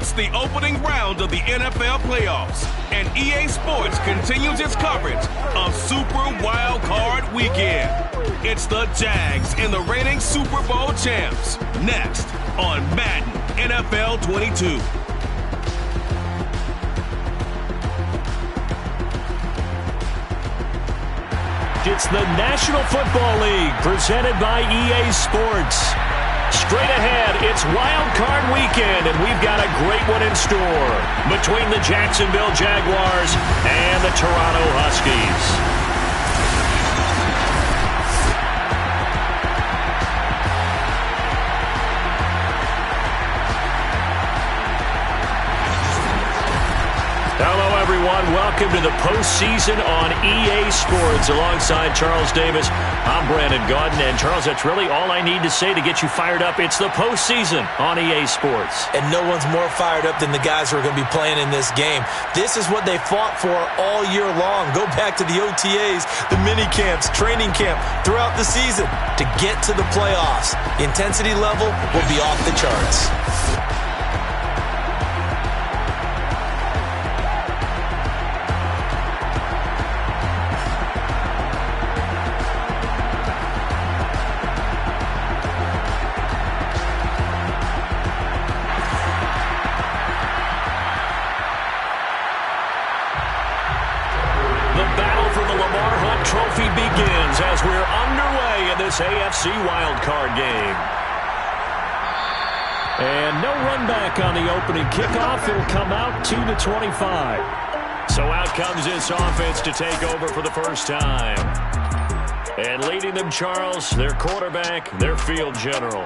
It's the opening round of the NFL playoffs, and EA Sports continues its coverage of Super Wild Card Weekend. It's the Jags and the reigning Super Bowl champs. Next on Madden NFL 22. It's the National Football League presented by EA Sports. Straight ahead, it's Wild Card Weekend, and we've got a great one in store between the Jacksonville Jaguars and the Toronto Huskies. Hello, everyone. Welcome to the postseason on EA Sports. Alongside Charles Davis, I'm Brandon Gaudin. And, Charles, that's really all I need to say to get you fired up. It's the postseason on EA Sports. And no one's more fired up than the guys who are going to be playing in this game. This is what they fought for all year long. Go back to the OTAs, the mini camps, training camp, throughout the season to get to the playoffs. The intensity level will be off the charts. Trophy begins as we're underway in this AFC wildcard game. And no run back on the opening kickoff. It'll come out to the 25. So out comes this offense to take over for the first time. And leading them, Charles, their quarterback, their field general.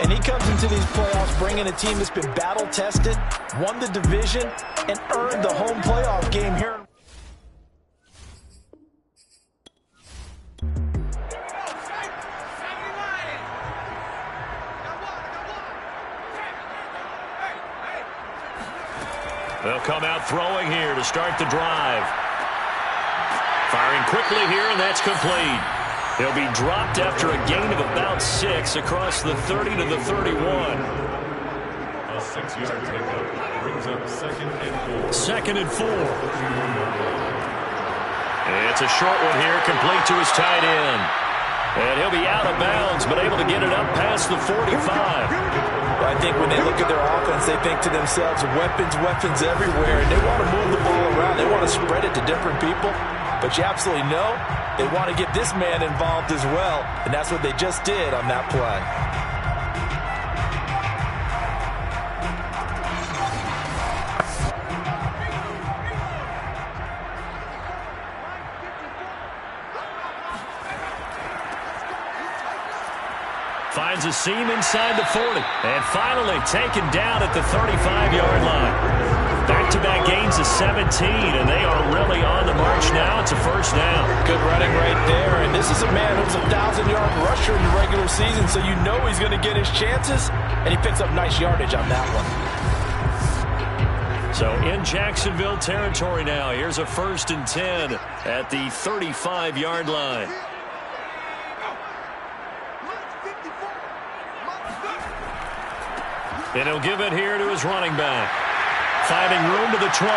And he comes into these playoffs bringing a team that's been battle-tested, won the division, and earned the home playoff game here. They'll come out throwing here to start the drive. Firing quickly here, and that's complete. He'll be dropped after a gain of about 6 across the 30 to the 31. A 6-yard pickup brings up 2nd and 4. 2nd and 4. It's a short one here, complete to his tight end. And he'll be out of bounds, but able to get it up past the 45. I think when they look at their offense, they think to themselves, weapons, weapons everywhere, and they want to move the ball around. They want to spread it to different people, but you absolutely know they want to get this man involved as well, and that's what they just did on that play. Finds a seam inside the 40. And finally taken down at the 35-yard line. Back-to-back gains of 17, and they are really on the march now. It's a first down. Good running right there. And this is a man who's a 1,000-yard rusher in the regular season, so you know he's going to get his chances. And he picks up nice yardage on that one. So in Jacksonville territory now. Here's a 1st and 10 at the 35-yard line. And he'll give it here to his running back. Finding room to the 20.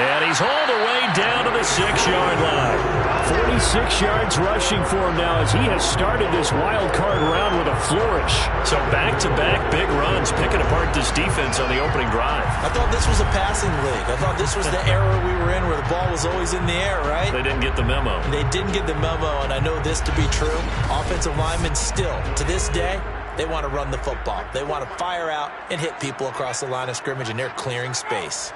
And he's hauled away down to the 6-yard line. 46 yards rushing for him now as he has started this wild card round with a flourish. So back-to-back big runs, picking apart this defense on the opening drive. I thought this was a passing league. I thought this was the era we were in where the ball was always in the air, right? They didn't get the memo. They didn't get the memo, and I know this to be true. Offensive linemen still, to this day, they want to run the football. They want to fire out and hit people across the line of scrimmage, and they're clearing space.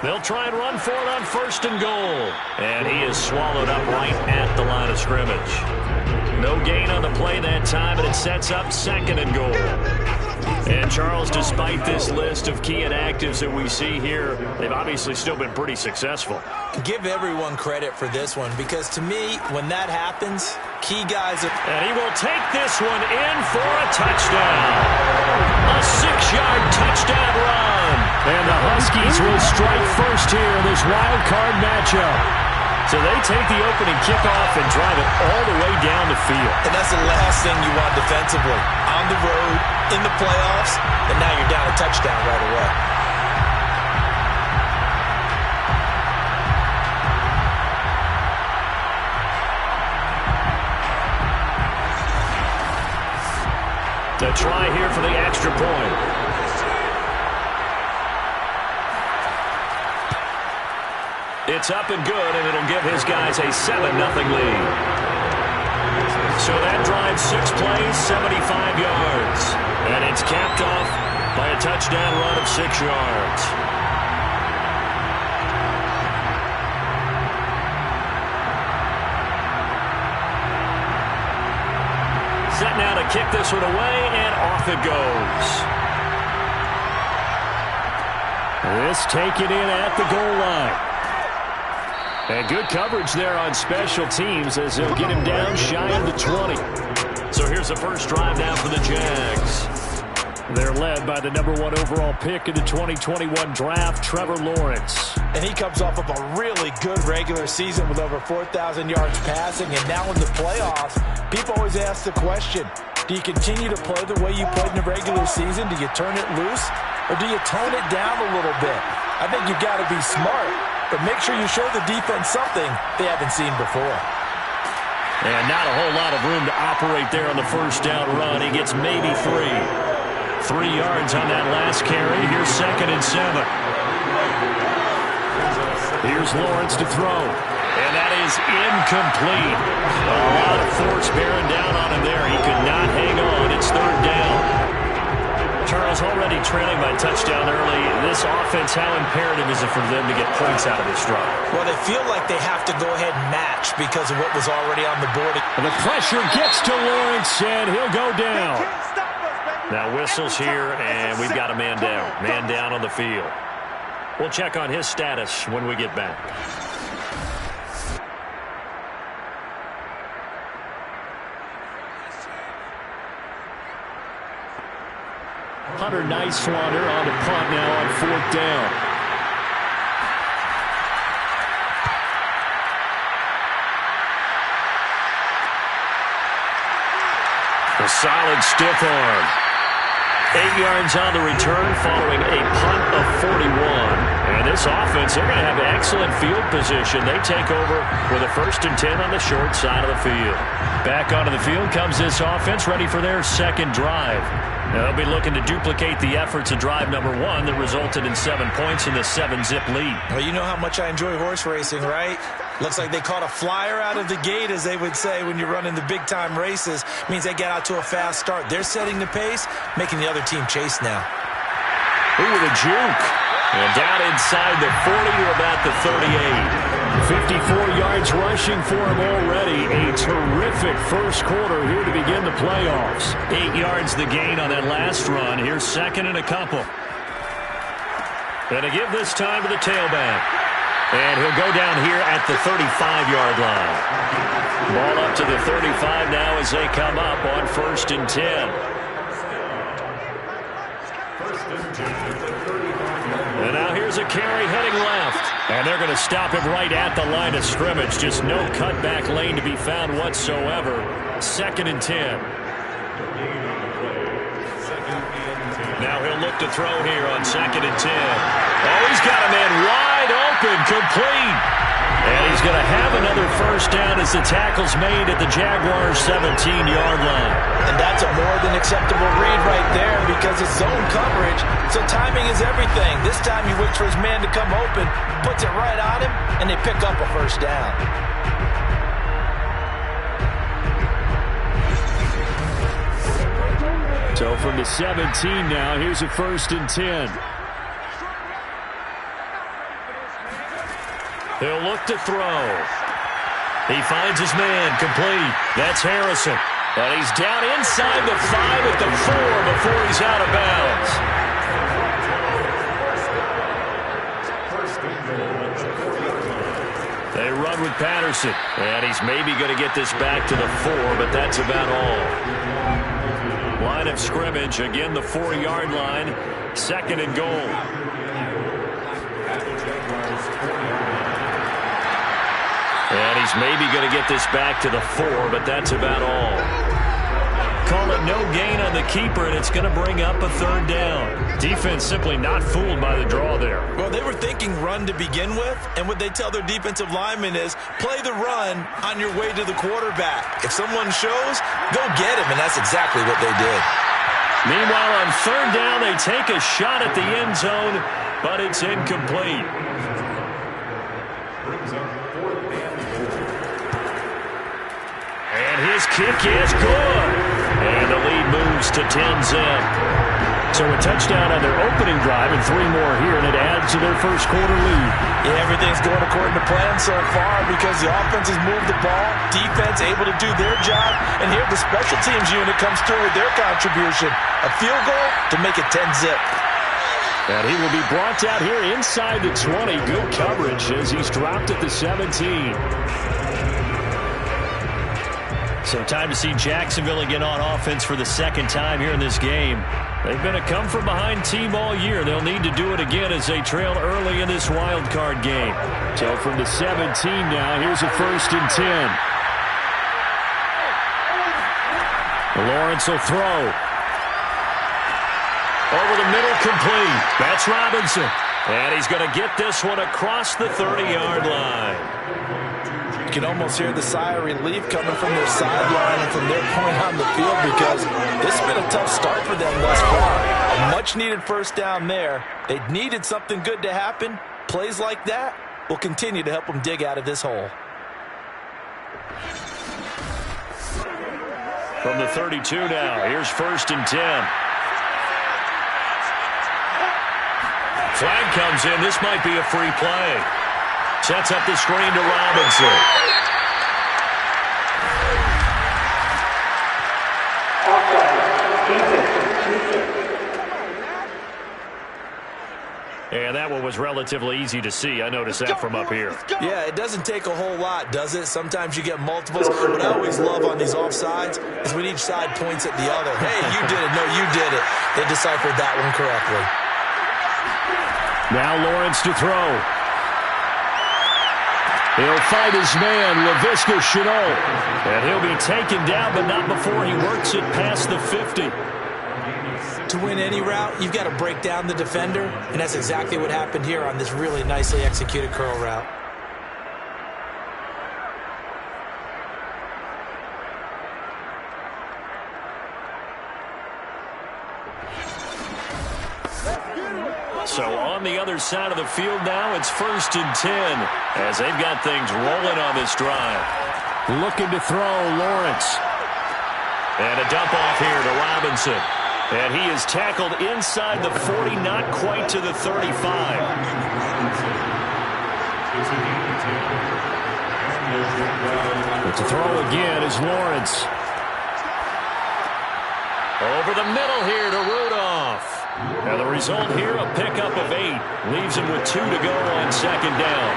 They'll try and run for it on 1st and goal. And he is swallowed up right at the line of scrimmage. No gain on the play that time, and it sets up 2nd and goal. And, Charles, despite this list of key inactives that we see here, they've obviously still been pretty successful. Give everyone credit for this one, because to me, when that happens, key guys are... And he will take this one in for a touchdown. A 6-yard touchdown run. And the Huskies will strike first here in this wild card matchup. So they take the opening kickoff and drive it all the way down the field. And that's the last thing you want defensively. On the road, in the playoffs, and now you're down a touchdown right away. To try here for the extra point. It's up and good, and it'll give his guys a 7-0 lead. So that drives 6 plays, 75 yards. And it's capped off by a touchdown run of 6 yards. Set now to kick this one away, and off it goes. This taken in at the goal line. And good coverage there on special teams as they'll get him down shy of the 20. So here's the first drive now for the Jags. They're led by the #1 overall pick in the 2021 draft, Trevor Lawrence. And he comes off of a really good regular season with over 4,000 yards passing. And now in the playoffs, people always ask the question, do you continue to play the way you played in the regular season? Do you turn it loose? Or do you tone it down a little bit? I think you've got to be smart, but make sure you show the defense something they haven't seen before. And not a whole lot of room to operate there on the first down run. He gets maybe 3. 3 yards on that last carry. Here's 2nd and 7. Here's Lawrence to throw. And that is incomplete. A lot of force bearing down on him there. He could not hang on. It's 3rd down. Charles, already trailing by touchdown early. This offense, how imperative is it for them to get points out of this drive? Well, they feel like they have to go ahead and match because of what was already on the board. And the pressure gets to Lawrence, and he'll go down. Now whistles here, and we've got a man down. Man down on the field. We'll check on his status when we get back. Hunter Nicewander on the punt now on 4th down. A solid stiff arm. 8 yards on the return following a punt of 41. And this offense, they're going to have excellent field position. They take over with a 1st and 10 on the short side of the field. Back onto the field comes this offense, ready for their 2nd drive. Now they'll be looking to duplicate the efforts of drive #1 that resulted in 7 points in the 7-zip lead. Well, you know how much I enjoy horse racing, right? Looks like they caught a flyer out of the gate, as they would say when you're running the big-time races. Means they get out to a fast start. They're setting the pace, making the other team chase now. Ooh, the juke. And down inside the 40 to about the 38. 54 yards rushing for him already. A terrific first quarter here to begin the playoffs. 8 yards the gain on that last run. Here's 2nd and a couple. And to give this time to the tailback. And he'll go down here at the 35-yard line. Ball up to the 35 now as they come up on 1st and 10. And now here's a carry heading left. And they're going to stop him right at the line of scrimmage. Just no cutback lane to be found whatsoever. 2nd and 10. Now he'll look to throw here on 2nd and 10. Oh, he's got a man wide open, complete. And he's going to have another 1st down as the tackle's made at the Jaguars' 17-yard line. And that's a more than acceptable read right there because it's zone coverage, so timing is everything. This time he waits for his man to come open, puts it right on him, and they pick up a 1st down. So from the 17 now, here's a 1st and 10. He'll look to throw. He finds his man, complete. That's Harrison. And he's down inside the 5 at the 4 before he's out of bounds. They run with Patterson. And he's maybe going to get this back to the 4, but that's about all. Line of scrimmage, again the 4-yard line. 2nd and goal. he's maybe going to get this back to the 4, but that's about all. Call it no gain on the keeper, and it's going to bring up a 3rd down. Defense simply not fooled by the draw there. Well, they were thinking run to begin with, and what they tell their defensive linemen is play the run on your way to the quarterback. If someone shows, go get him, and that's exactly what they did. Meanwhile, on 3rd down, they take a shot at the end zone, but it's incomplete. And his kick is good. And the lead moves to 10-zip. So a touchdown on their opening drive and 3 more here, and it adds to their first quarter lead. Yeah, everything's going according to plan so far because the offense has moved the ball, defense able to do their job, and here the special teams unit comes through with their contribution. A field goal to make it 10-zip. And he will be brought out here inside the 20. Good coverage as he's dropped at the 17. So time to see Jacksonville again on offense for the 2nd time here in this game. They've been a come-from-behind team all year. They'll need to do it again as they trail early in this wild card game. So from the 17 now, here's a 1st and 10. Lawrence will throw. Over the middle, complete. That's Robinson. And he's going to get this one across the 30-yard line. You can almost hear the sigh of relief coming from their sideline and from their point on the field because this has been a tough start for them thus far. A much-needed 1st down there. They needed something good to happen. Plays like that will continue to help them dig out of this hole. From the 32 now, here's 1st and 10. Flag comes in. This might be a free play. Sets up the screen to Robinson. And that one was relatively easy to see. I noticed that from up here. Yeah, it doesn't take a whole lot, does it? Sometimes you get multiples. What I always love on these offsides is when each side points at the other. Hey, you did it. No, you did it. They deciphered that one correctly. Now Lawrence to throw. He'll fight his man, Laviska Shenault. And he'll be taken down, but not before he works it past the 50. To win any route, you've got to break down the defender, and that's exactly what happened here on this really nicely executed curl route. So on the other side of the field now, it's 1st and 10 as they've got things rolling on this drive. Looking to throw, Lawrence. And a dump off here to Robinson. And he is tackled inside the 40, not quite to the 35. But to throw again is Lawrence. Over the middle here to Rudolph. And the result here, a pickup of 8. Leaves him with 2 to go on 2nd down.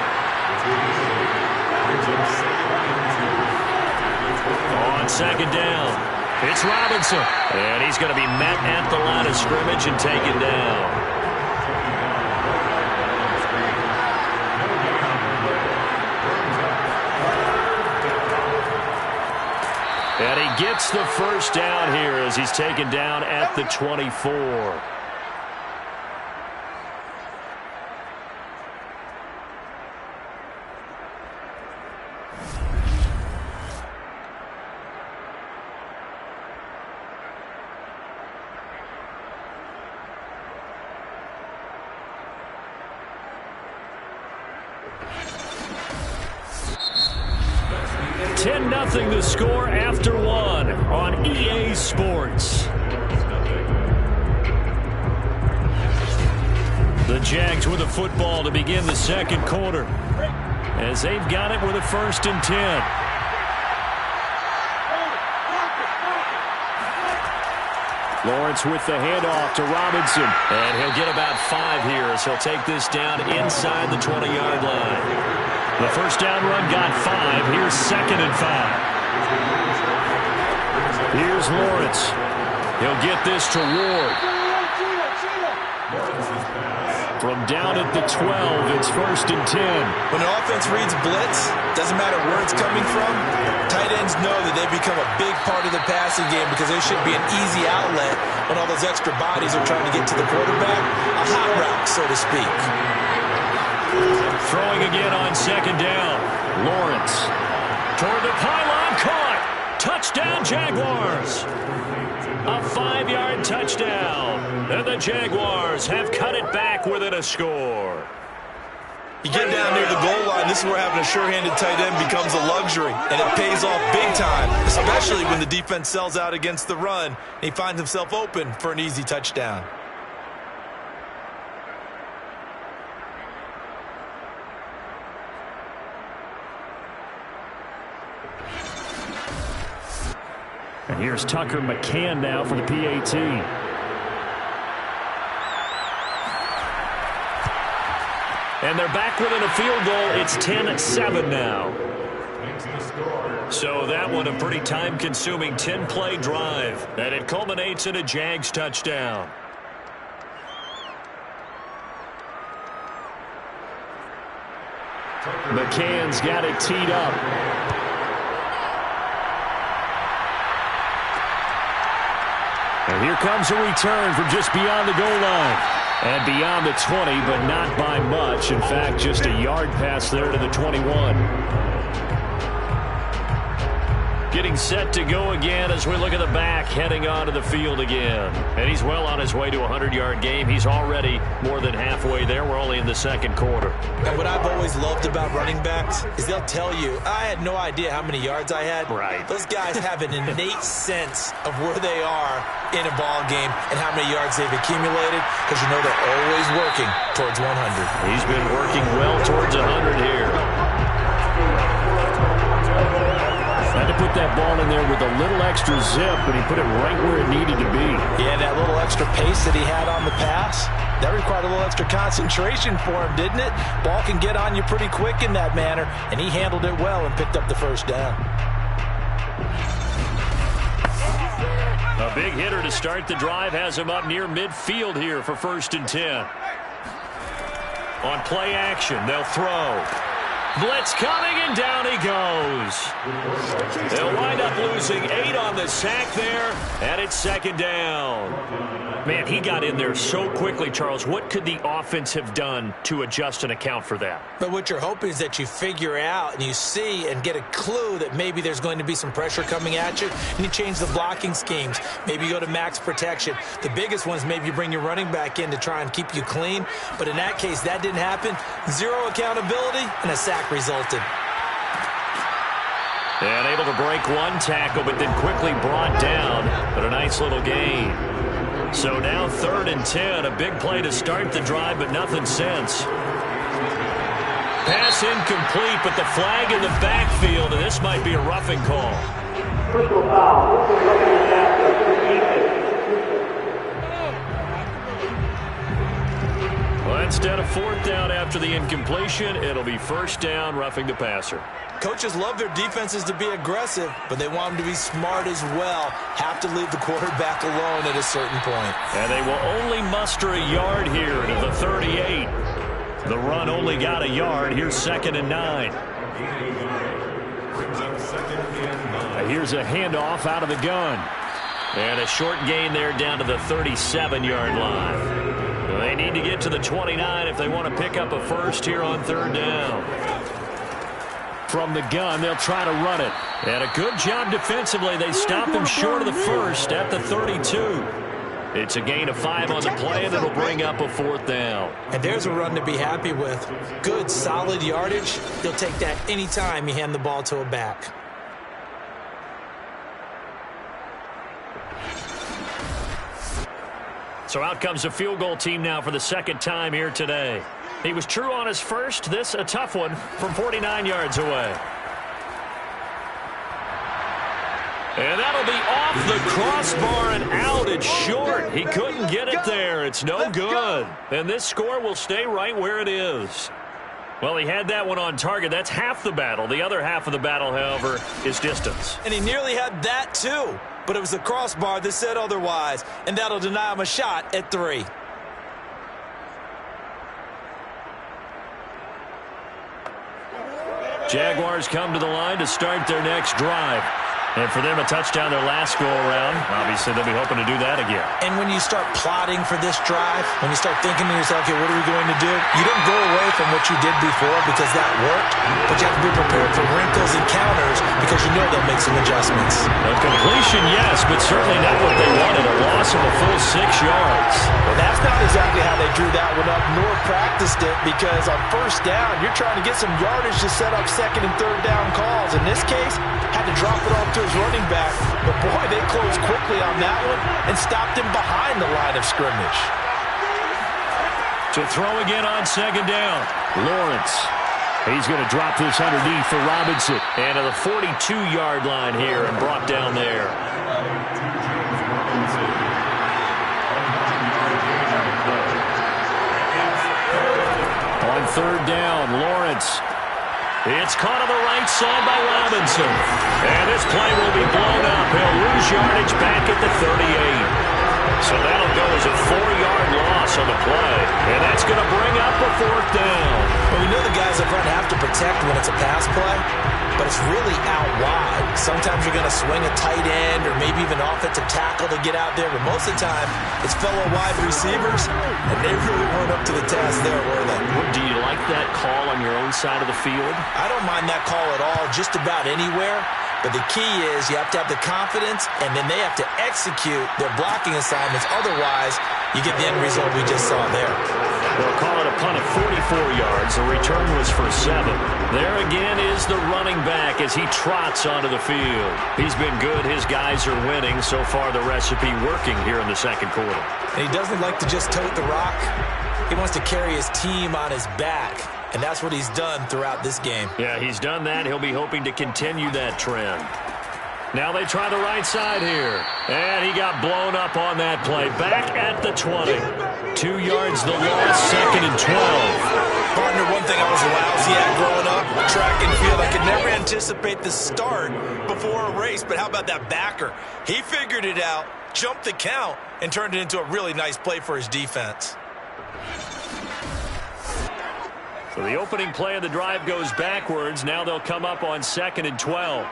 On 2nd down, it's Robinson. And he's going to be met at the line of scrimmage and taken down. And he gets the 1st down here as he's taken down at the 24. Nothing to score after 1 on EA Sports. The Jags with a football to begin the 2nd quarter as they've got it with a 1st and 10. Lawrence with the handoff to Robinson. And he'll get about 5 here as he'll take this down inside the 20-yard line. The 1st down run got 5. Here's 2nd and 5. Here's Lawrence. He'll get this to Ward. From down at the 12, it's 1st and 10. When an offense reads blitz, doesn't matter where it's coming from, tight ends know that they become a big part of the passing game because there should be an easy outlet when all those extra bodies are trying to get to the quarterback. A hot route, so to speak. Throwing again on 2nd down. Lawrence toward the pylon, caught. Touchdown, Jaguars. A 5-yard touchdown. And the Jaguars have cut it back within a score. You get down near the goal line, this is where having a sure-handed tight end becomes a luxury, and it pays off big time, especially when the defense sells out against the run, and he finds himself open for an easy touchdown. And here's Tucker McCann now for the PAT. And they're back within a field goal. It's 10-7 now. So that one a pretty time-consuming 10-play drive. And it culminates in a Jags touchdown. McCann's got it teed up. And here comes a return from just beyond the goal line. And beyond the 20, but not by much. In fact, just a yard pass there to the 21. Getting set to go again as we look at the back, heading onto the field again. And he's well on his way to a 100-yard game. He's already more than halfway there. We're only in the 2nd quarter. And what I've always loved about running backs is they'll tell you, I had no idea how many yards I had. Right. Those guys have an innate sense of where they are in a ball game and how many yards they've accumulated, because you know they're always working towards 100. He's been working well towards 100 here. Had to put that ball in there with a little extra zip, but he put it right where it needed to be. Yeah, that little extra pace that he had on the pass, that required a little extra concentration for him, didn't it? Ball can get on you pretty quick in that manner, and he handled it well and picked up the 1st down. A big hitter to start the drive has him up near midfield here for 1st and 10. On play action, they'll throw. Blitz coming, and down he goes. They'll wind up losing 8 on the sack there, and it's 2nd down. Man, he got in there so quickly, Charles. What could the offense have done to adjust and account for that? But what you're hoping is that you figure out and you see and get a clue that maybe there's going to be some pressure coming at you, and you change the blocking schemes. Maybe you go to max protection. The biggest one is maybe you bring your running back in to try and keep you clean. But in that case, that didn't happen. 0 accountability, and a sack resulted. And able to break one tackle, but then quickly brought down. But a nice little gain. So now 3rd and 10, a big play to start the drive, but nothing since. Pass incomplete, but the flag in the backfield, and this might be a roughing call. Personal foul. Well, instead of 4th down after the incompletion, it'll be 1st down, roughing the passer. Coaches love their defenses to be aggressive, but they want them to be smart as well. Have to leave the quarterback alone at a certain point. And they will only muster a yard here to the 38. The run only got a yard. Here's 2nd and 9. Here's a handoff out of the gun. And a short gain there down to the 37-yard line. They need to get to the 29 if they want to pick up a first here on 3rd down. From the gun, they'll try to run it. And a good job defensively. They stop him short of the first at the 32. It's a gain of 5 on the play, and it'll bring up a 4th down. And there's a run to be happy with. Good, solid yardage. They'll take that anytime you hand the ball to a back. So out comes the field goal team now for the 2nd time here today. He was true on his first. This a tough one from 49 yards away. And that'll be off the crossbar and out. It's short. He couldn't get it there. It's no good. And this score will stay right where it is. Well, he had that one on target. That's half the battle. The other half of the battle, however, is distance. And he nearly had that too. But it was the crossbar that said otherwise. And that'll deny him a shot at 3. Jaguars come to the line to start their next drive. And for them, a touchdown their last go-around. Obviously, they'll be hoping to do that again. And when you start plotting for this drive, when you start thinking to yourself, okay, what are we going to do? You don't go away from what you did before because that worked, but you have to be prepared for wrinkles and counters because you know they'll make some adjustments. A completion, yes, but certainly not what they wanted. A loss of a full 6 yards. Well, that's not exactly how they drew that one up, nor practiced it, because on first down, you're trying to get some yardage to set up second and third down calls. In this case, had to drop it off to his running back, but boy, they closed quickly on that one and stopped him behind the line of scrimmage. To throw again on second down, Lawrence. He's going to drop this underneath for Robinson. And to the 42-yard line here and brought down there. On third down, Lawrence. It's caught on the right side by Robinson. And this play will be blown up. He'll lose yardage back at the 38. So that'll go as a 4-yard loss on the play. And that's going to bring up a fourth down. Well, we know the guys up front have to protect when it's a pass play, but it's really out wide. Sometimes you're going to swing a tight end or maybe even offensive tackle to get out there, but most of the time it's fellow wide receivers, and they really weren't up to the task there, were they? Do you like that call on your own side of the field? I don't mind that call at all, just about anywhere. But the key is you have to have the confidence, and then they have to execute their blocking assignments. Otherwise, you get the end result we just saw there. They'll call it a punt of 44 yards. The return was for 7. There again is the running back as he trots onto the field. He's been good. His guys are winning. So far, the recipe working here in the second quarter. And he doesn't like to just tote the rock. He wants to carry his team on his back. And that's what he's done throughout this game. Yeah, he's done that. He'll be hoping to continue that trend. Now they try the right side here. And he got blown up on that play. Back at the 20. 2 yards the loss, second and 12. Partner, one thing I was lousy at growing up, track and field. I could never anticipate the start before a race. But how about that backer? He figured it out, jumped the count, and turned it into a really nice play for his defense. So the opening play of the drive goes backwards. Now they'll come up on second and 12.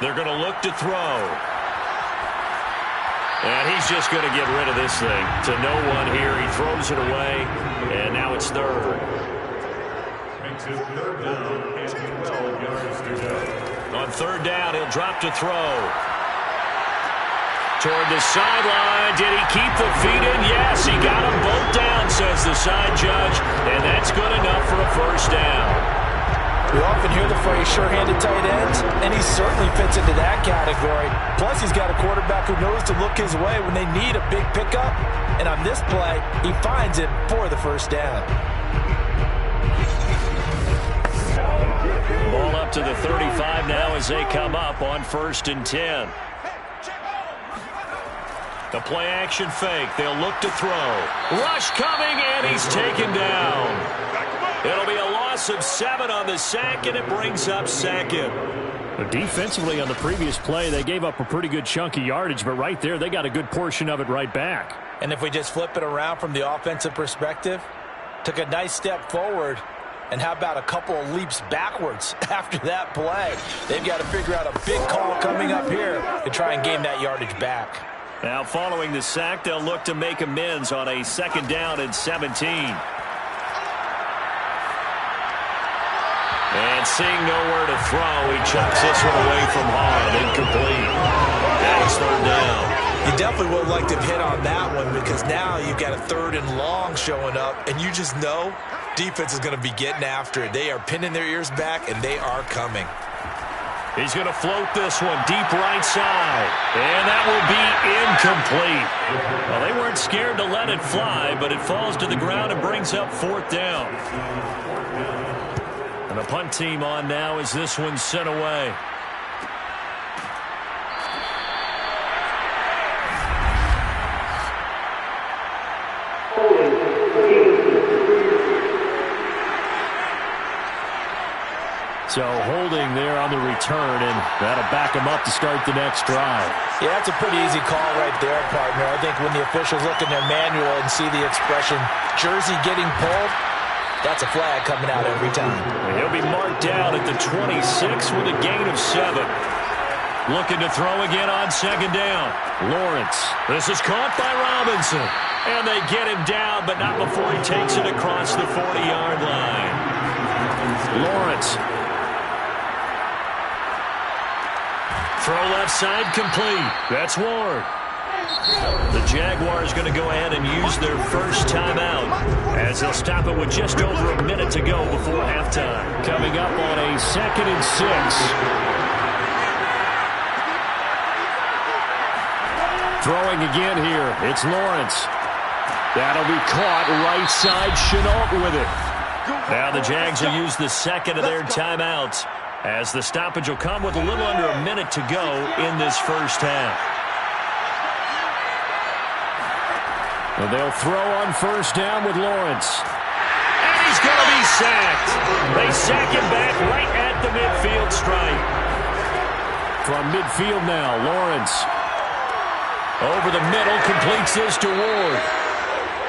They're going to look to throw. And he's just going to get rid of this thing to no one here. He throws it away, and now it's third. On third down, he'll drop to throw. Toward the sideline. Did he keep the feet in? Yes, he got them both down, says the side judge. And that's good enough for a first down. We often hear the phrase sure-handed tight ends, and he certainly fits into that category. Plus, he's got a quarterback who knows to look his way when they need a big pickup. And on this play, he finds it for the first down. Ball up to the 35 now as they come up on first and 10. The play-action fake. They'll look to throw. Rush coming, and he's taken down. It'll be a loss of 7 on the sack, and it brings up second. Defensively on the previous play, they gave up a pretty good chunk of yardage, but right there, they got a good portion of it right back. And if we just flip it around from the offensive perspective, took a nice step forward, and how about a couple of leaps backwards after that play? They've got to figure out a big call coming up here to try and gain that yardage back. Now following the sack, they'll look to make amends on a second down and 17. And seeing nowhere to throw, he chucks this one away from hard. Incomplete. Now it's third down. You definitely would like to hit on that one because now you've got a third and long showing up, and you just know defense is going to be getting after it. They are pinning their ears back, and they are coming. He's going to float this one deep right side. And that will be incomplete. Well, they weren't scared to let it fly, but it falls to the ground and brings up fourth down. And the punt team on now as this one's sent away. So holding there on the return, and that'll back him up to start the next drive. Yeah, that's a pretty easy call right there, partner. I think when the officials look in their manual and see the expression jersey getting pulled, That's a flag coming out every time. And he'll be marked down at the 26 with a gain of 7. Looking to throw again on second down. Lawrence. This is caught by Robinson. And they get him down, but not before he takes it across the 40-yard line. Lawrence. Throw left side complete. That's Ward. The Jaguars going to go ahead and use their first timeout as they'll stop it with just over a minute to go before halftime. Coming up on a 2nd and 6. Throwing again here. It's Lawrence. That'll be caught right side. Chenault with it. Now the Jags will use the second of their timeouts as the stoppage will come with a little under a minute to go in this first half. And they'll throw on first down with Lawrence. And he's going to be sacked. They sack him back right at the midfield stripe. From midfield now, Lawrence. Over the middle, completes this to Ward.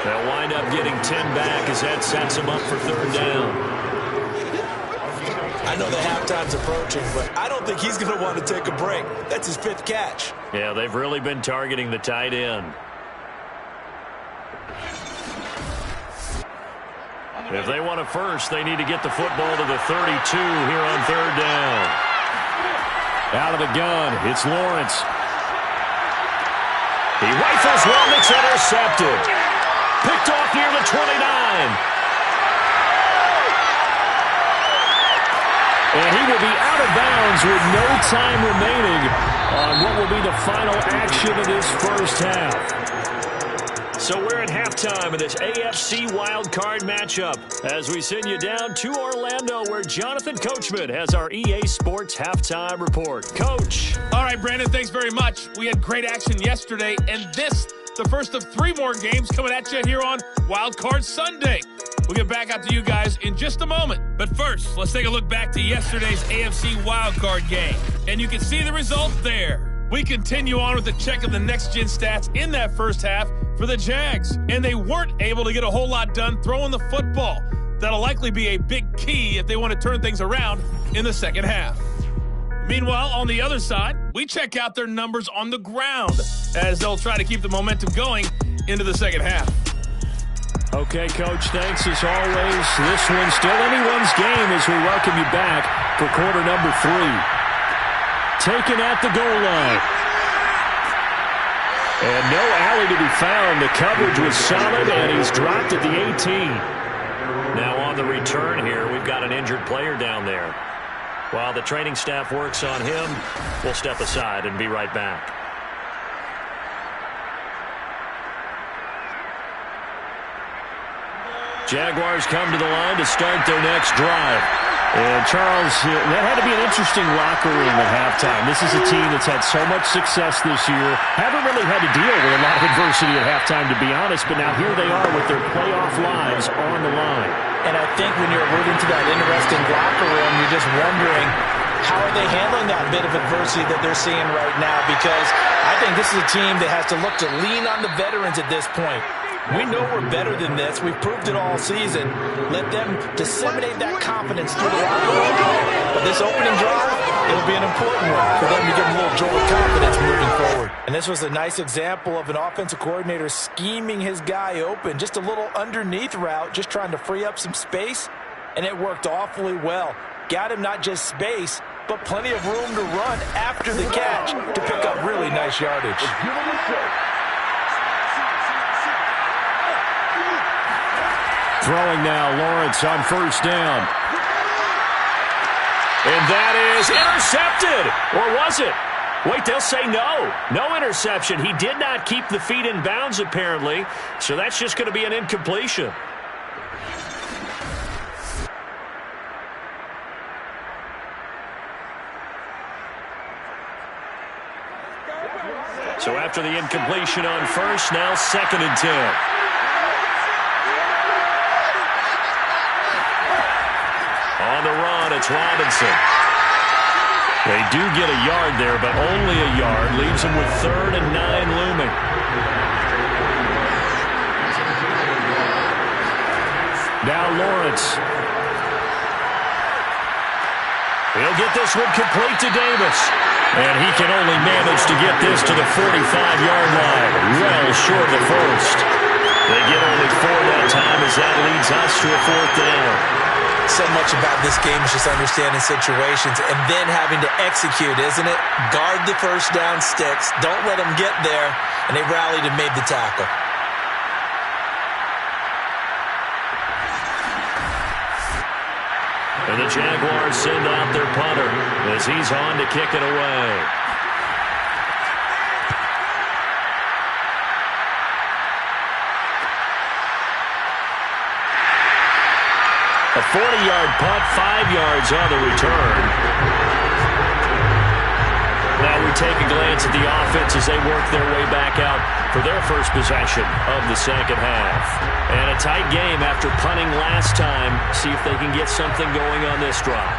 They'll wind up getting 10 back as that sets them up for third down. I know the halftime's approaching, but I don't think he's going to want to take a break. That's his 5th catch. Yeah, they've really been targeting the tight end. If they want a first, they need to get the football to the 32 here on third down. Out of the gun, it's Lawrence. He rifles one that's intercepted. Picked off near the 29. And he will be out of bounds with no time remaining on what will be the final action of this first half. So we're at halftime of this AFC wildcard matchup as we send you down to Orlando where Jonathan Coachman has our EA Sports halftime report. Coach. All right, Brandon, thanks very much. We had great action yesterday, and this, the first of 3 more games coming at you here on Wildcard Sunday. We'll get back out to you guys in just a moment. But first, let's take a look back to yesterday's AFC wildcard game. And you can see the result there. We continue on with the check of the next-gen stats in that first half for the Jags. And they weren't able to get a whole lot done throwing the football. That'll likely be a big key if they want to turn things around in the second half. Meanwhile, on the other side, we check out their numbers on the ground as they'll try to keep the momentum going into the second half. Okay, Coach, thanks as always. This one's still anyone's game as we welcome you back for quarter number 3. Taken at the goal line. And no alley to be found. The coverage was solid, and he's dropped at the 18. Now on the return here, we've got an injured player down there. While the training staff works on him, we'll step aside and be right back. Jaguars come to the line to start their next drive. And, Charles, that had to be an interesting locker room at halftime. This is a team that's had so much success this year. Haven't really had to deal with a lot of adversity at halftime, to be honest, but now here they are with their playoff lives on the line. And I think when you're alluding to that interesting locker room, you're just wondering, how are they handling that bit of adversity that they're seeing right now? Because I think this is a team that has to look to lean on the veterans at this point. We know we're better than this. We've proved it all season. Let them disseminate that confidence through the locker room. But this opening drive, it'll be an important one for them to give them a little jolt of confidence moving forward. And this was a nice example of an offensive coordinator scheming his guy open. Just a little underneath route, just trying to free up some space. And it worked awfully well. Got him not just space, but plenty of room to run after the catch to pick up really nice yardage. Throwing now, Lawrence on first down. And that is intercepted. Or was it? Wait, they'll say no. No interception. He did not keep the feet in bounds, apparently. So that's just going to be an incompletion. So after the incompletion on first, now 2nd and 10. On the run, it's Robinson. They do get a yard there, but only a yard. Leaves them with 3rd and 9 looming. Now Lawrence. He'll get this one complete to Davis. And he can only manage to get this to the 45-yard line. Well short of the first. They get only 4 that time as that leads us to a 4th down. So much about this game is just understanding situations and then having to execute, isn't it? Guard the first down sticks. Don't let them get there. And they rallied and made the tackle. And the Jaguars send out their punter as he's on to kick it away. A 40-yard punt, 5 yards on the return. Now we take a glance at the offense as they work their way back out for their first possession of the second half. And a tight game after punting last time. See if they can get something going on this drive.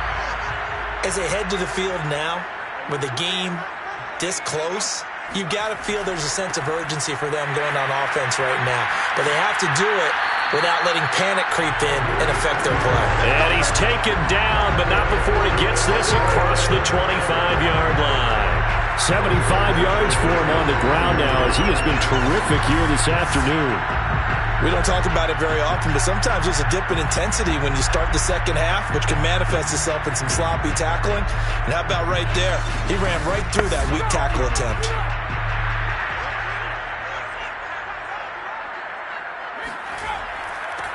As they head to the field now, with the game this close, you've got to feel there's a sense of urgency for them going on offense right now. But they have to do it without letting panic creep in and affect their play. And he's taken down, but not before he gets this across the 25-yard line. 75 yards for him on the ground now as he has been terrific here this afternoon. We don't talk about it very often, but sometimes there's a dip in intensity when you start the second half, which can manifest itself in some sloppy tackling. And how about right there? He ran right through that weak tackle attempt.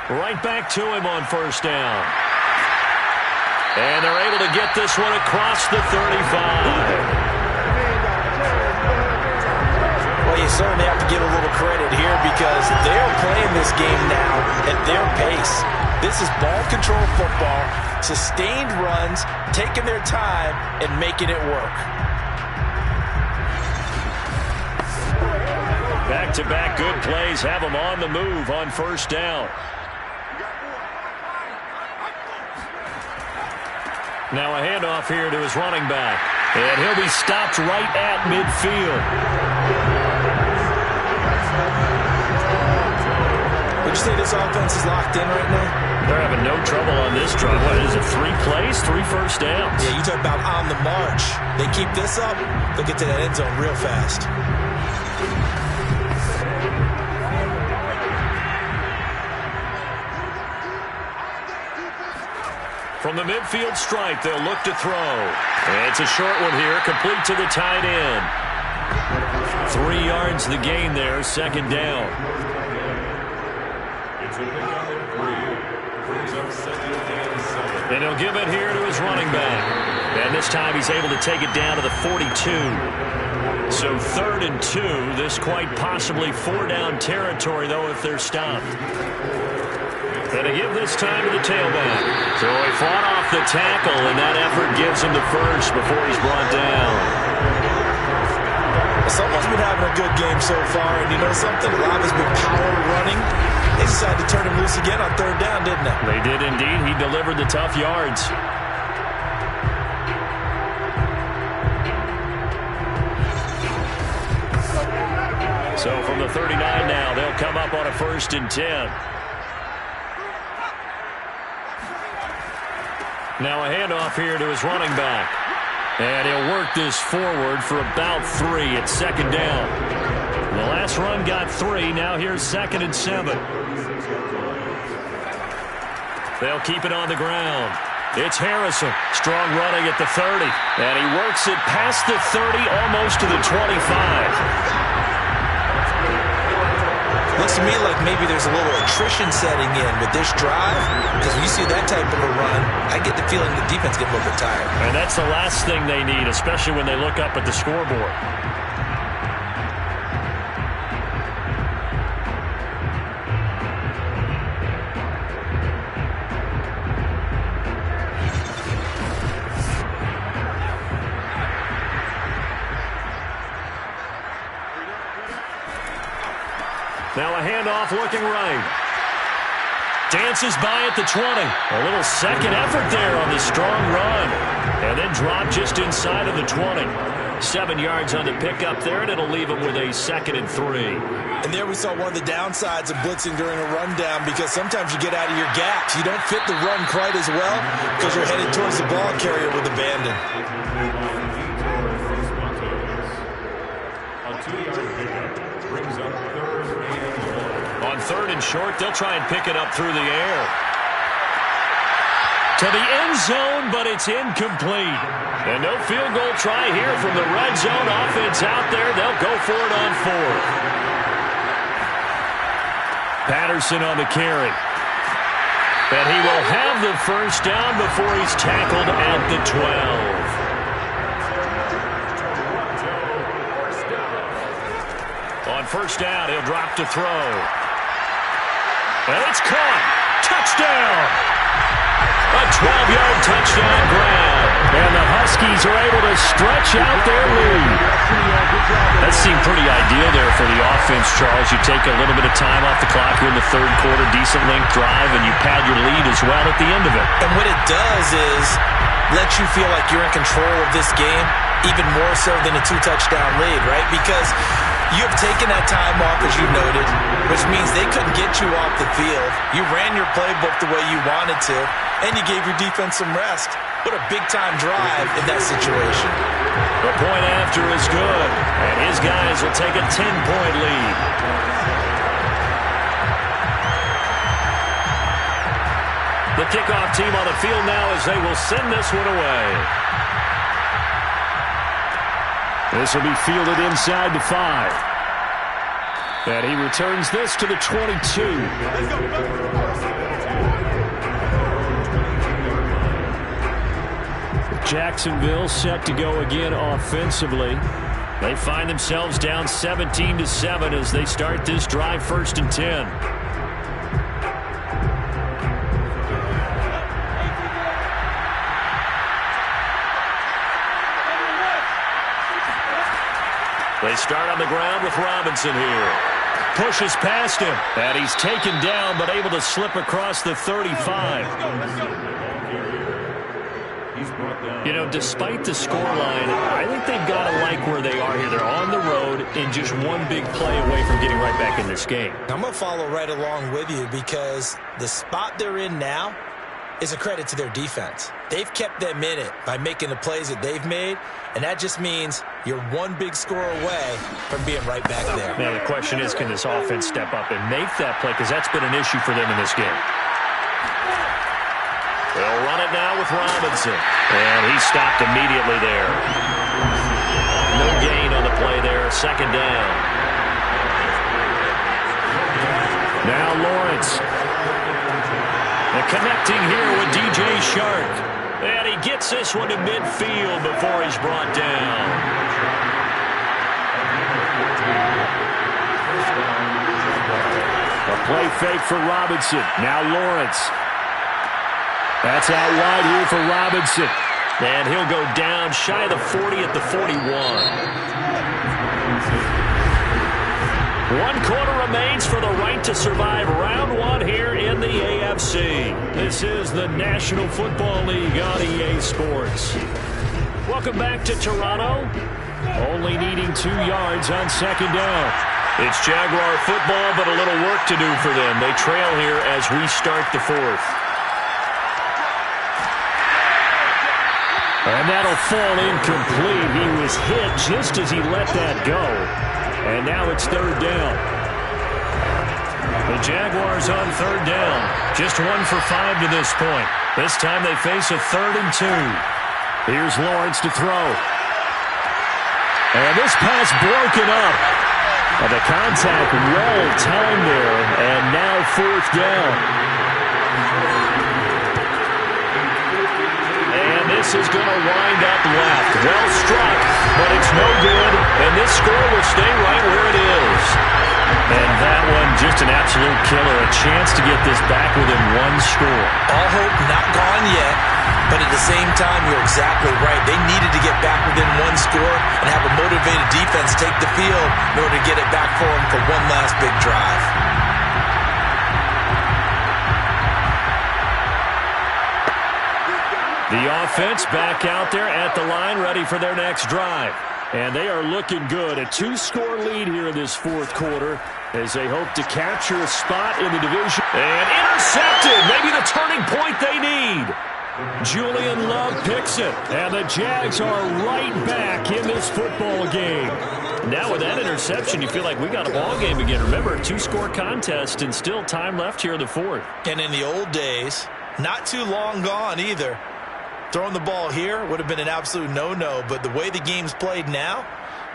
Right back to him on first down. And they're able to get this one across the 35. Well, you certainly have to give a little credit here because they're playing this game now at their pace. This is ball control football, sustained runs, taking their time, and making it work. Back-to-back good plays have them on the move on first down. Now a handoff here to his running back. And he'll be stopped right at midfield. Would you say this offense is locked in right now? They're having no trouble on this drive. What is it, 3 plays, 3 first downs? Yeah, you talk about on the march. They keep this up, they'll get to that end zone real fast. From the midfield stripe, they'll look to throw. And it's a short one here, complete to the tight end. 3 yards the gain there, second down. It's a pickup at 3. Brings up second and 7. And he'll give it here to his running back. And this time he's able to take it down to the 42. So 3rd and 2. This quite possibly 4-down territory, though, if they're stopped. And to give this time to the tailback. So he fought off the tackle, and that effort gives him the first before he's brought down. Someone's been having a good game so far, and you know something? A lot has been power running. They decided to turn him loose again on 3rd down, didn't they? They did indeed. He delivered the tough yards. So from the 39 now, they'll come up on a 1st and 10. Now a handoff here to his running back. And he'll work this forward for about 3 at 2nd down. The last run got 3. Now here's 2nd and 7. They'll keep it on the ground. It's Harrison. Strong running at the 30. And he works it past the 30, almost to the 25. Looks to me like maybe there's a little attrition setting in with this drive, because when you see that type of a run, I get the feeling the defense gets a little bit tired. And that's the last thing they need, especially when they look up at the scoreboard. Now a handoff looking right. Dances by at the 20. A little second effort there on the strong run. And then drop just inside of the 20. 7 yards on the pickup there, and it'll leave him with a 2nd and 3. And there we saw one of the downsides of blitzing during a rundown, because sometimes you get out of your gaps. You don't fit the run quite as well because you're headed towards the ball carrier with abandon. A 2-yard pickup brings up 3rd and 1. On 3rd and short, they'll try and pick it up through the air. To the end zone, but it's incomplete. And no field goal try here from the red zone offense out there. They'll go for it on 4th. Patterson on the carry. And he will have the first down before he's tackled at the 12. On first down, he'll drop to throw. And it's caught. Touchdown! A 12-yard touchdown grab. And the Huskies are able to stretch out their lead. That seemed pretty ideal there for the offense, Charles. You take a little bit of time off the clock here in the 3rd quarter, decent length drive, and you pad your lead as well at the end of it. And what it does is let you feel like you're in control of this game, even more so than a 2-touchdown lead, right? Because you have taken that time off, as you noted, which means they couldn't get you off the field. You ran your playbook the way you wanted to, and you gave your defense some rest. What a big-time drive in that situation. The point after is good, and his guys will take a 10-point lead. The kickoff team on the field now as they will send this one away. This will be fielded inside the 5. And he returns this to the 22. Jacksonville set to go again offensively. They find themselves down 17-7 as they start this drive 1st and 10. They start on the ground with Robinson here. Pushes past him. And he's taken down but able to slip across the 35. You know, despite the scoreline, I think they've got to like where they are here. They're on the road and just one big play away from getting right back in this game. I'm going to follow right along with you because the spot they're in now is a credit to their defense. They've kept them in it by making the plays that they've made, and that just means you're one big score away from being right back there. Now, the question is, can this offense step up and make that play? Because that's been an issue for them in this game. They'll run it now with Robinson. And he stopped immediately there. No gain on the play there. 2nd down. Now Lawrence. And connecting here with DJ Shark. And he gets this one to midfield before he's brought down. A play fake for Robinson. Now Lawrence. That's out wide here for Robinson. And he'll go down shy of the 40 at the 41. 1 quarter remains for the right to survive round 1 here in the AFC. This is the National Football League on EA Sports. Welcome back to Toronto. Only needing 2 yards on 2nd down. It's Jaguar football, but a little work to do for them. They trail here as we start the 4th. And that'll fall incomplete. He was hit just as he let that go. And now it's 3rd down. The Jaguars on 3rd down. Just 1 for 5 to this point. This time they face a 3rd and 2. Here's Lawrence to throw. And this pass broken up. The contact well timed there. And now 4th down. This is going to wind up left. Well struck, but it's no good. And this score will stay right where it is. And that one, just an absolute killer. A chance to get this back within 1 score. All hope not gone yet, but at the same time, you're exactly right. They needed to get back within 1 score and have a motivated defense take the field in order to get it back for them for one last big drive. The offense back out there at the line, ready for their next drive. And they are looking good. A 2-score lead here in this fourth quarter as they hope to capture a spot in the division. And intercepted. Maybe the turning point they need. Julian Love picks it. And the Jags are right back in this football game. Now with that interception, you feel like we got a ball game again. Remember, a 2-score contest and still time left here in the fourth. And in the old days, not too long gone either, throwing the ball here would have been an absolute no-no, but the way the game's played now,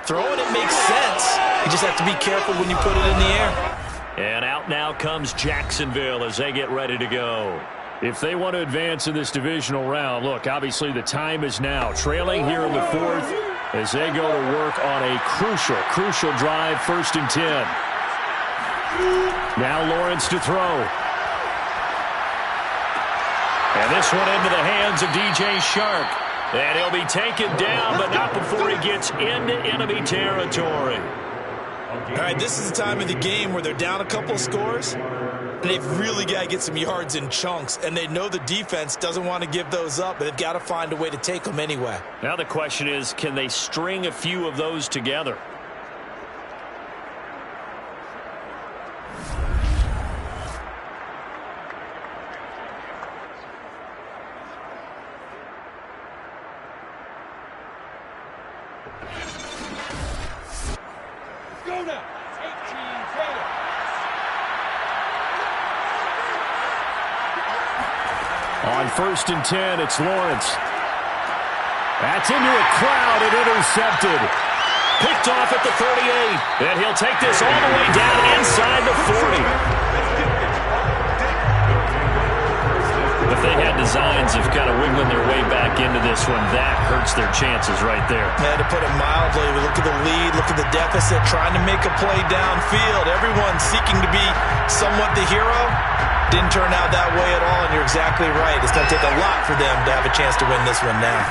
throwing it makes sense. You just have to be careful when you put it in the air. And out now comes Jacksonville as they get ready to go. If they want to advance in this divisional round, look, obviously the time is now. Trailing here in the fourth as they go to work on a crucial drive, 1st and 10. Now Lawrence to throw. And this one into the hands of DJ Shark. And he'll be taken down, but not before he gets into enemy territory. All right, this is the time of the game where they're down a couple of scores, and they've really got to get some yards in chunks, and they know the defense doesn't want to give those up, but they've got to find a way to take them anyway. Now the question is, can they string a few of those together? On 1st and 10, it's Lawrence. That's into a crowd and intercepted. Picked off at the 38. And he'll take this all the way down inside the 40. If they had designs of kind of wiggling their way back into this one, that hurts their chances right there. Yeah, to put it mildly, look at the lead, look at the deficit, trying to make a play downfield. Everyone seeking to be somewhat the hero. Didn't turn out that way at all, and you're exactly right. It's going to take a lot for them to have a chance to win this one now.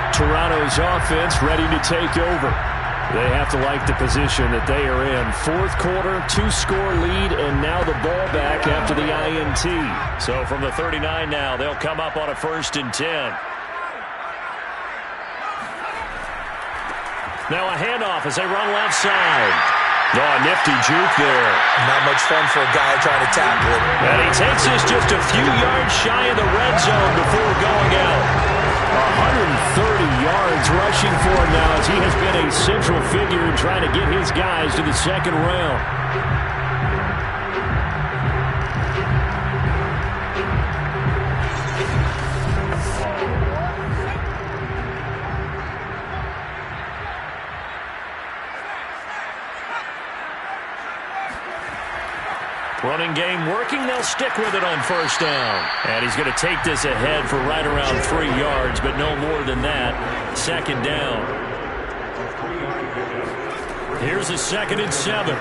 Toronto's offense ready to take over. They have to like the position that they are in. Fourth quarter, 2-score lead, and now the ball back after the INT. So from the 39 now, they'll come up on a 1st and 10. Now a handoff as they run left side. Oh, nifty juke there. Not much fun for a guy trying to tackle it. And he takes us just a few yards shy of the red zone before going out. 130 yards rushing for him now as he has been a central figure in trying to get his guys to the second round. Running game working. They'll stick with it on 1st down. And he's going to take this ahead for right around 3 yards, but no more than that. 2nd down. Here's a 2nd and 7.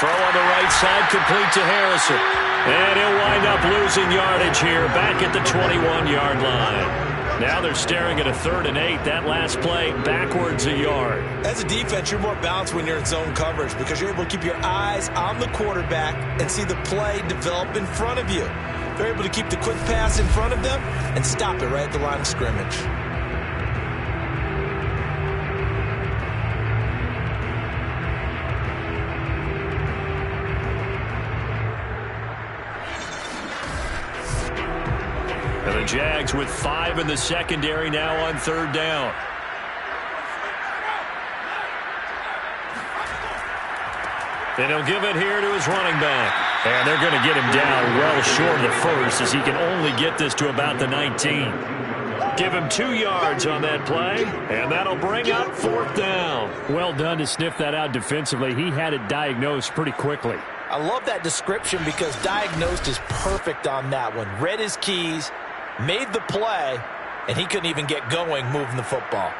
Throw on the right side, complete to Harrison. And he'll wind up losing yardage here back at the 21-yard line. Now they're staring at a 3rd and 8. That last play backwards a yard. As a defense, you're more balanced when you're in zone coverage because you're able to keep your eyes on the quarterback and see the play develop in front of you. They're able to keep the quick pass in front of them and stop it right at the line of scrimmage. And the Jags with 5 in the secondary now on 3rd down. And he'll give it here to his running back. And they're going to get him down well short of the 1st as he can only get this to about the 19. Give him 2 yards on that play, and that'll bring up 4th down. Well done to sniff that out defensively. He had it diagnosed pretty quickly. I love that description because diagnosed is perfect on that one. Read his keys, made the play, and he couldn't even get going moving the football.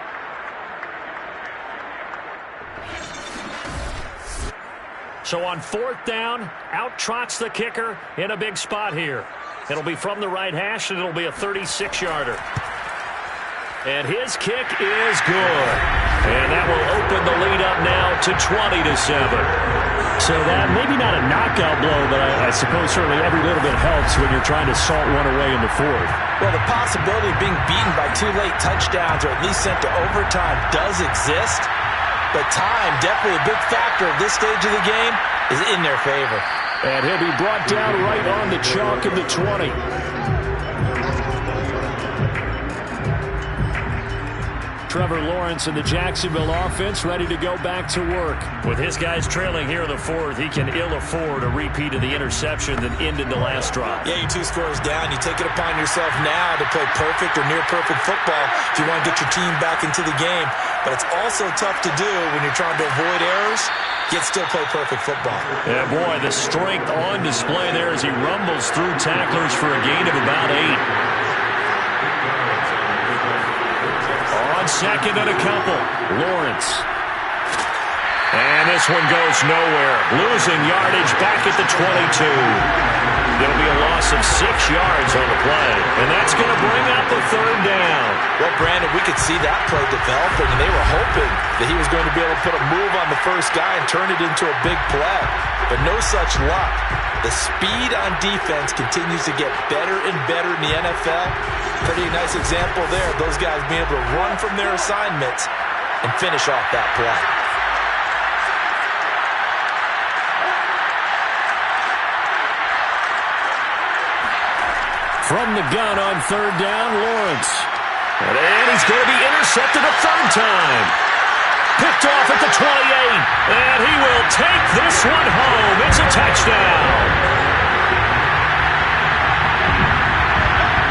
So on 4th down, out trots the kicker in a big spot here. It'll be from the right hash, and it'll be a 36-yarder. And his kick is good. And that will open the lead up now to 20-7. So that, maybe not a knockout blow, but I suppose certainly every little bit helps when you're trying to salt one away in the fourth. Well, the possibility of being beaten by 2 late touchdowns or at least sent to overtime does exist, but time, definitely a big factor at this stage of the game, is in their favor. And he'll be brought down right on the chalk of the 20. Trevor Lawrence and the Jacksonville offense ready to go back to work. With his guys trailing here in the fourth, he can ill afford a repeat of the interception that ended the last drive. Yeah, you're 2 scores down. You take it upon yourself now to play perfect or near-perfect football if you want to get your team back into the game. But it's also tough to do when you're trying to avoid errors, yet still play perfect football. Yeah, boy, the strength on display there as he rumbles through tacklers for a gain of about 8. Second and a couple. Lawrence. And this one goes nowhere. Losing yardage back at the 22. There'll be a loss of 6 yards on the play. And that's going to bring up a 3rd down. Well, Brandon, we could see that play developing, and they were hoping that he was going to be able to put a move on the first guy and turn it into a big play. But no such luck. The speed on defense continues to get better and better in the NFL. Pretty nice example there. Those guys being able to run from their assignments and finish off that play. From the gun on 3rd down, Lawrence. And he's going to be intercepted a 3rd time. Picked off at the 28. And he will take this one home. It's a touchdown.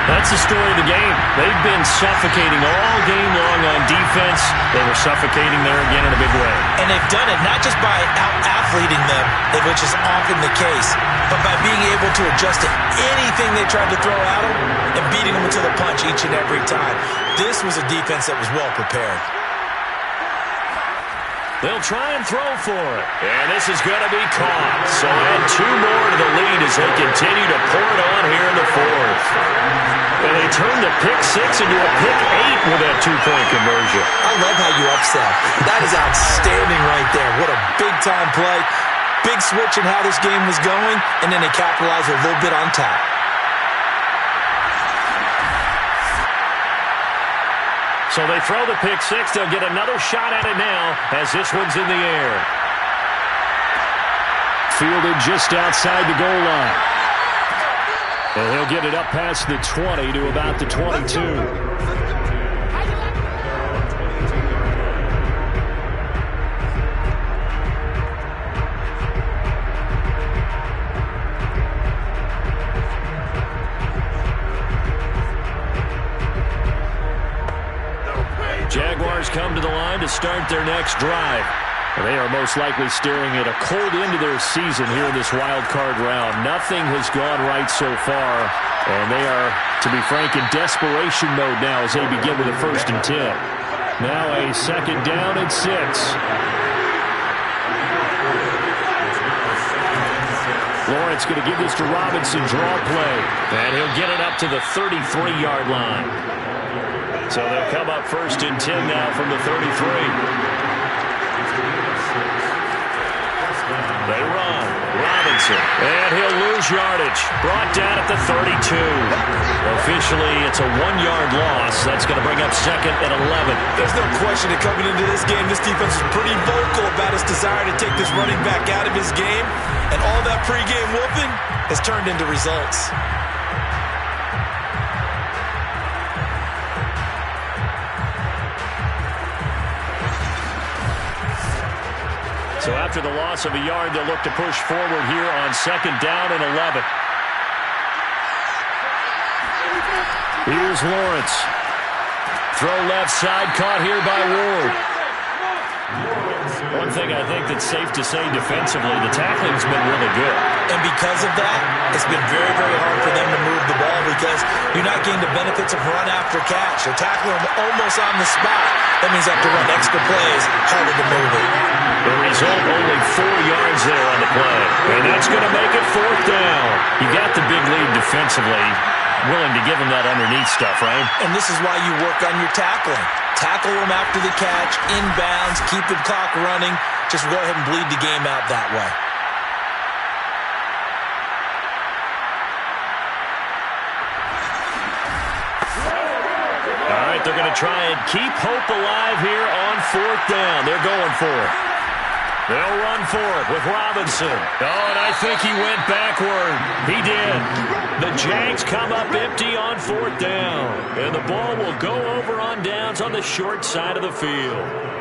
That's the story of the game. They've been suffocating all game long on defense. They were suffocating there again in a big way. And they've done it not just by out-athleting them, which is often the case, but by being able to adjust to anything they tried to throw at them and beating them to the punch each and every time. This was a defense that was well prepared. They'll try and throw for it. And this is going to be caught. So add 2 more to the lead as they continue to pour it on here in the 4th. And they turn the pick 6 into a pick 8 with that 2-point conversion. I love how you upset. That is outstanding right there. What a big-time play. Big switch in how this game was going, and then they capitalized a little bit on top. So they throw the pick 6. They'll get another shot at it now as this one's in the air. Fielded just outside the goal line. And he'll get it up past the 20 to about the 22. Jaguars come to the line to start their next drive. They are most likely staring at a cold end to their season here in this wild card round. Nothing has gone right so far, and they are, to be frank, in desperation mode now as they begin with a 1st and 10. Now a 2nd down and 6. Lawrence going to give this to Robinson, draw play. And he'll get it up to the 33-yard line. So they'll come up 1st and 10 now from the 33. They run. Robinson. And he'll lose yardage. Brought down at the 32. Officially, it's a 1-yard loss. That's going to bring up 2nd and 11. There's no question that coming into this game, this defense is pretty vocal about its desire to take this running back out of his game. And all that pregame whooping has turned into results. So after the loss of a yard, they'll look to push forward here on 2nd down and 11. Here's Lawrence. Throw left side, caught here by Ward. One thing I think that's safe to say defensively, the tackling's been really good. And because of that, it's been very, very hard for them to move the ball because you're not getting the benefits of run after catch. They're tackling them almost on the spot. That means they have to run extra plays, harder to move it. The result, only 4 yards there on the play. And that's going to make it 4th down. You got the big lead defensively. Willing to give them that underneath stuff, right? And this is why you work on your tackling. Tackle them after the catch, inbounds, keep the clock running. Just go ahead and bleed the game out that way. they're going to try and keep hope alive here on 4th down. They're going for it. They'll run for it with Robinson. Oh, and I think he went backward. He did. The Jags come up empty on 4th down. And the ball will go over on downs on the short side of the field.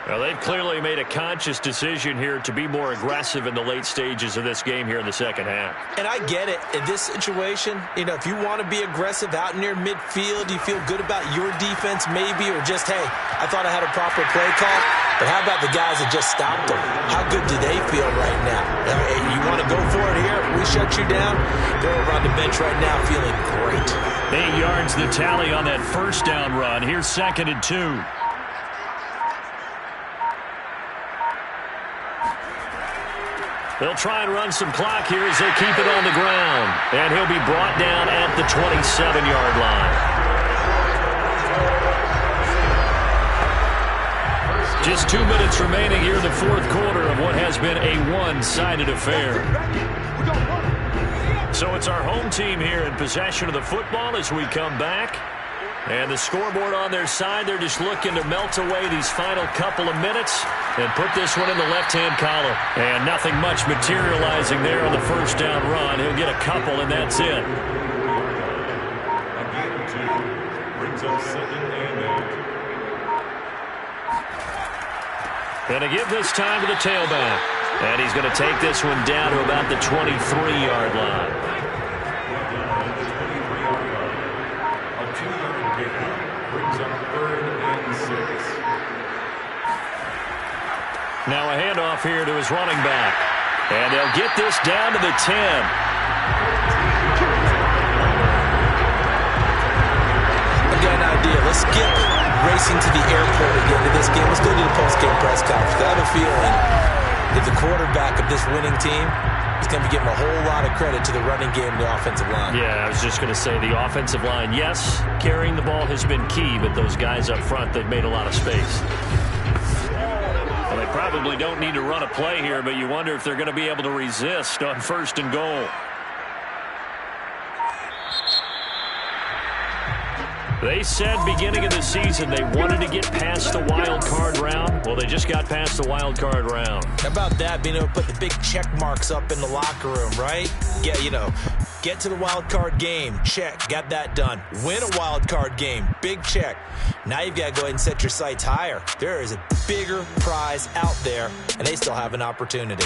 Well, they've clearly made a conscious decision here to be more aggressive in the late stages of this game here in the second half. And I get it. In this situation, if you want to be aggressive out near midfield, you feel good about your defense maybe, or just, hey, I thought I had a proper play call. But how about the guys that just stopped them? How good do they feel right now? Hey, you want to go for it here? We shut you down? They're over on the bench right now feeling great. 8 yards the tally on that first down run. Here's 2nd and 2. They'll try and run some clock here as they keep it on the ground. And he'll be brought down at the 27-yard line. Just 2 minutes remaining here in the 4th quarter of what has been a one-sided affair. So it's our home team here in possession of the football as we come back. And the scoreboard on their side, they're just looking to melt away these final couple of minutes and put this one in the left-hand column. And nothing much materializing there on the first down run. He'll get a couple, and that's it. A gain of 2 brings up 2nd and 8. Going to give this time to the tailback. And he's going to take this one down to about the 23-yard line. Now a handoff here to his running back. And they'll get this down to the 10. Again, idea. Let's skip racing to the airport again to this game. Let's go to the post-game press conference. I have a feeling that the quarterback of this winning team is going to be giving a whole lot of credit to the running game and the offensive line. Yeah, I was just going to say the offensive line, yes, carrying the ball has been key, but those guys up front, they've made a lot of space. Well, they probably don't need to run a play here, but you wonder if they're going to be able to resist on 1st and goal. They said beginning of the season they wanted to get past the wild card round. Well, they just got past the wild card round. How about that, being able to put the big check marks up in the locker room, right? Yeah, get to the wild card game, check, got that done. Win a wild card game, big check. Now you've got to go ahead and set your sights higher. There is a bigger prize out there, and they still have an opportunity.